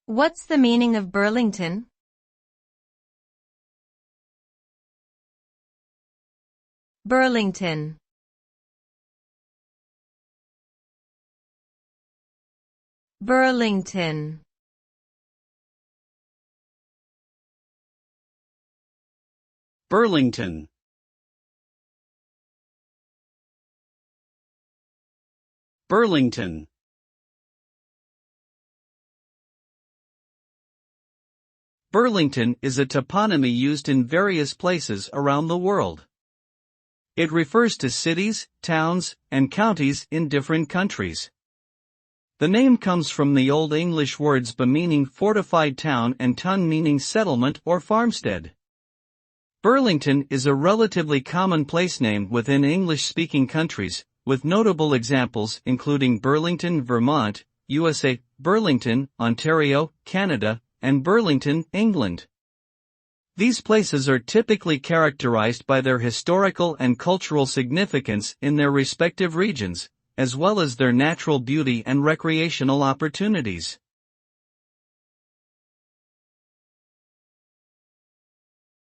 What's the meaning of Burlington? Burlington. Burlington. Burlington. Burlington. Burlington is a toponymy used in various places around the world. It refers to cities, towns, and counties in different countries. The name comes from the Old English words "ba" meaning fortified town and "tun" meaning settlement or farmstead. Burlington is a relatively common place name within English-speaking countries, with notable examples including Burlington, Vermont, USA, Burlington, Ontario, Canada, and Burlington, England. These places are typically characterized by their historical and cultural significance in their respective regions, as well as their natural beauty and recreational opportunities.